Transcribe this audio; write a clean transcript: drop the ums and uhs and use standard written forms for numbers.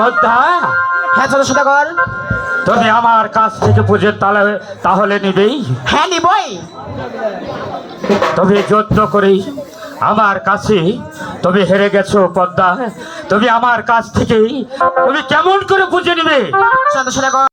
পদ্মা, হ্যাঁ চন্দ্র সদাগর। তুমি আমার কাছ থেকে পুজোর তাহলে নিবেই? হ্যাঁ নিবই। তুমি যত্ন করেই আমার কাছে তুমি হেরে গেছো পদ্মা। তুমি আমার কাছ থেকে তুমি কেমন করে বুঝে নিবে? চন্দ্র সদাগর